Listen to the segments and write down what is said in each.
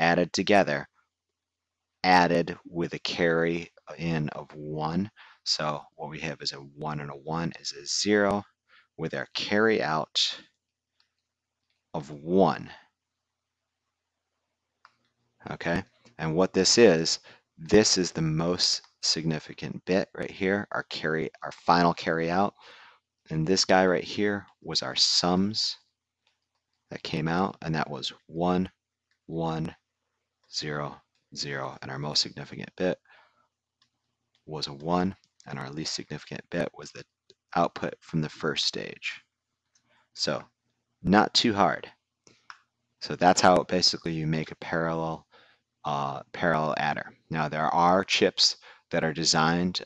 added together, added with a carry in of 1. So what we have is a 1 and a 1 is a 0 with our carry out of 1. Okay, and what this is the most significant bit right here, our final carry out. And this guy right here was our sums that came out, and that was 1, 1, 0, 0. And our most significant bit was a 1, and our least significant bit was the output from the first stage. So not too hard. So that's how basically you make a parallel adder. Now there are chips that are designed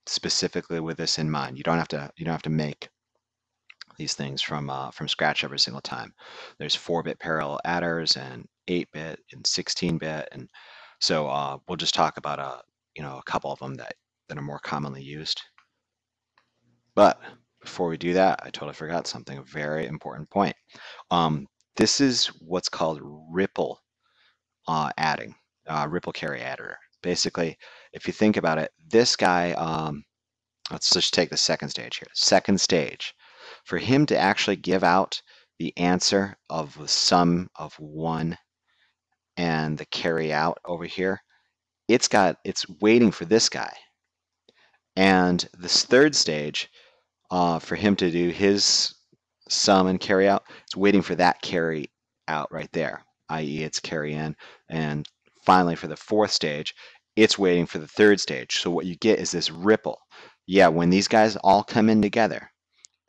specifically with this in mind. You don't have to make these things from scratch every single time. There's 4-bit parallel adders and 8-bit and 16-bit, and so we'll just talk about a couple of them that are more commonly used. But before we do that, I totally forgot something, a very important point. This is what's called ripple adding, ripple carry adder. Basically, if you think about it, this guy, let's just take the second stage here. Second stage, for him to actually give out the answer of the sum of 1 and the carry out over here, it's waiting for this guy. And this third stage, for him to do his sum and carry out, it's waiting for that carry out right there, i.e. it's carry in. And finally, for the fourth stage, it's waiting for the third stage. So what you get is this ripple. Yeah, when these guys all come in together,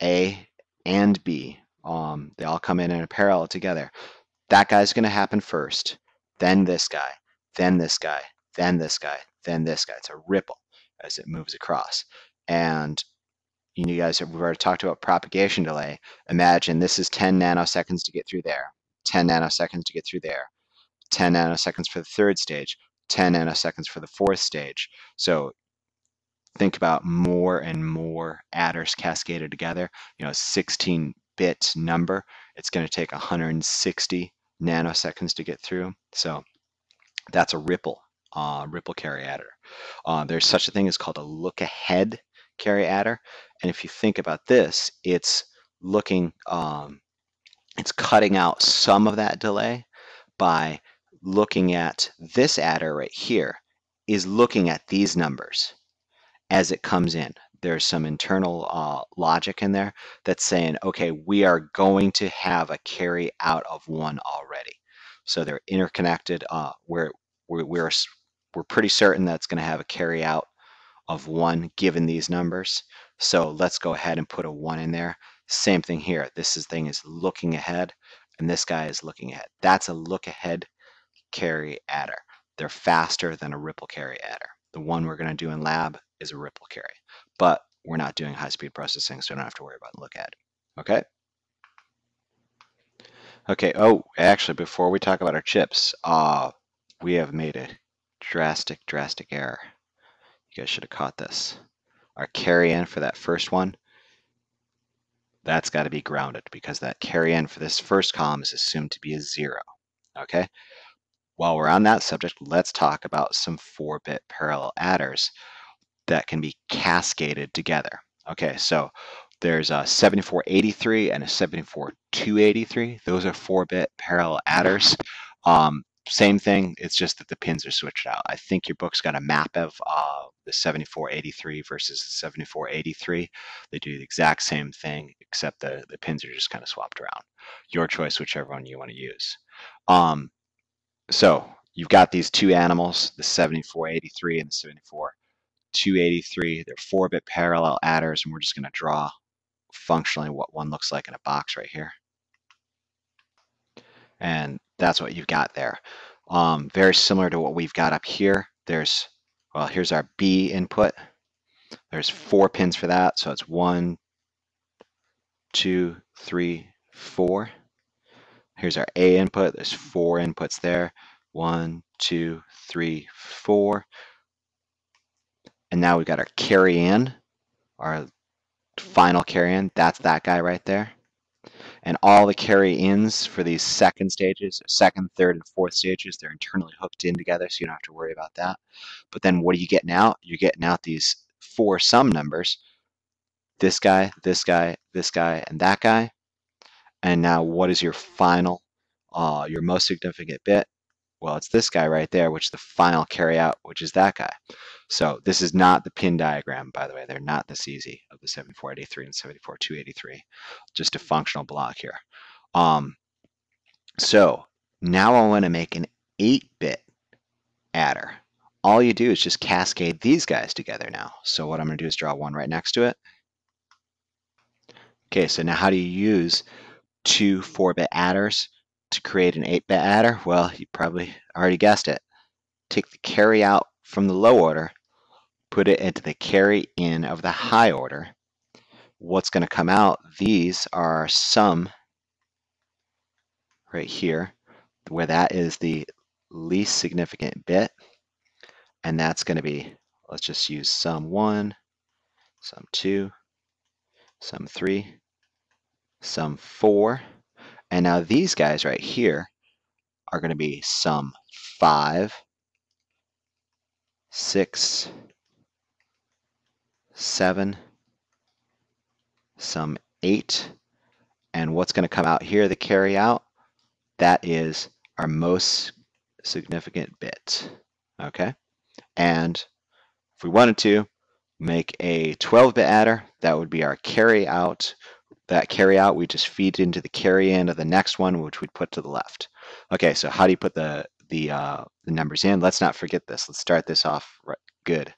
A and B, they all come in a parallel together, that guy's going to happen first, then this guy, then this guy, then this guy, then this guy. It's a ripple as it moves across. And you guys, we've already talked about propagation delay. Imagine this is 10 nanoseconds to get through there, 10 nanoseconds to get through there, 10 nanoseconds for the third stage, 10 nanoseconds for the fourth stage. So think about more and more adders cascaded together. 16-bit number, it's going to take 160 nanoseconds to get through. So that's a ripple carry adder. There's such a thing as called a look ahead carry adder. And if you think about this, it's looking, it's cutting out some of that delay by looking at this adder right here is looking at these numbers as it comes in. There's some internal logic in there that's saying, okay, we are going to have a carry out of 1 already. So they're interconnected. We're pretty certain that's going to have a carry out of 1 given these numbers. So let's go ahead and put a 1 in there. Same thing here. This thing is looking ahead, and this guy is looking ahead. That's a look ahead carry adder. They're faster than a ripple carry adder. The one we're going to do in lab is a ripple carry, but we're not doing high-speed processing, so we don't have to worry about look ahead. Okay? Okay, oh, actually, before we talk about our chips, we have made a drastic error. You guys should have caught this. Our carry in for that first one, that's got to be grounded because that carry in for this first column is assumed to be a 0. Okay? While we're on that subject, let's talk about some 4-bit parallel adders that can be cascaded together. Okay, so there's a 7483 and a 74283. Those are 4-bit parallel adders. Same thing, it's just that the pins are switched out. I think your book's got a map of the 7483 versus the 7483. They do the exact same thing, except the pins are just kind of swapped around. Your choice, whichever one you want to use. So you've got these two animals, the 7483 and the 74283. They're 4-bit parallel adders, and we're just going to draw functionally what one looks like in a box right here. And that's what you've got there. Very similar to what we've got up here. Here's our B input. There's 4 pins for that, so it's 1, 2, 3, 4. Here's our A input. There's 4 inputs there. 1, 2, 3, 4. And now we've got our carry in, our final carry in. That's that guy right there. And all the carry-ins for these second stages, second, third, and fourth stages, they're internally hooked in together, so you don't have to worry about that. But then what are you getting out? You're getting out these 4 sum numbers, this guy, this guy, this guy, and that guy. And now what is your final, your most significant bit? Well, it's this guy right there, which is the final carry out, which is that guy. So this is not the pin diagram, by the way. They're not this easy of the 7483 and 74283. Just a functional block here. So now I want to make an 8-bit adder. All you do is just cascade these guys together now. So what I'm going to do is draw one right next to it. Okay, so now how do you use 2 4-bit adders to create an 8-bit adder? Well, you probably already guessed it. Take the carry out from the low order, put it into the carry in of the high order. What's going to come out? These are sum right here, where that is the least significant bit. And that's going to be, let's just use sum 1, sum 2, sum 3, sum 4. And now these guys right here are going to be sum 5, 6, 7, sum 8. And what's going to come out here, the carry out, that is our most significant bit. Okay? And if we wanted to make a 12-bit adder, that would be our carry out. That carry out, we just feed into the carry in of the next one, which we'd put to the left. Okay, so how do you put the numbers in? Let's not forget this. Let's start this off right, good.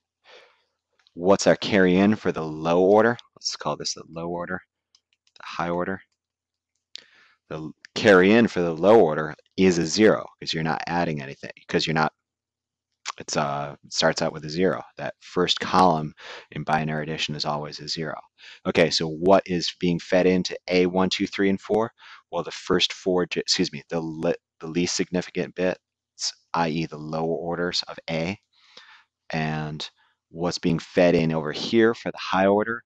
What's our carry in for the low order? Let's call this the low order, the high order. The carry in for the low order is a 0 because you're not adding anything, because you're not, it starts out with a 0. That first column in binary addition is always a 0. Okay, so what is being fed into A1, 2, 3, and 4? Well, the first 4, excuse me, the least significant bits, i.e. the lower orders of A. And what's being fed in over here for the high order?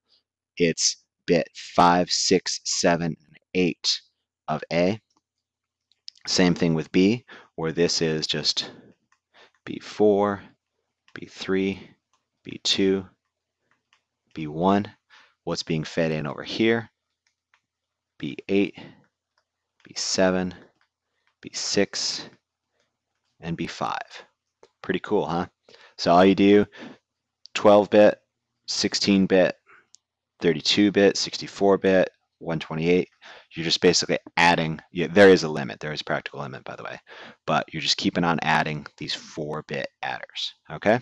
It's bit 5, 6, 7, and 8 of A. Same thing with B, where this is just B4, B3, B2, B1. What's being fed in over here? B8, B7, B6, and B5. Pretty cool, huh? So all you do, 12-bit, 16-bit, 32-bit, 64-bit, 128, you're just basically adding, there is a limit, there is a practical limit, by the way, but you're just keeping on adding these 4-bit adders, okay?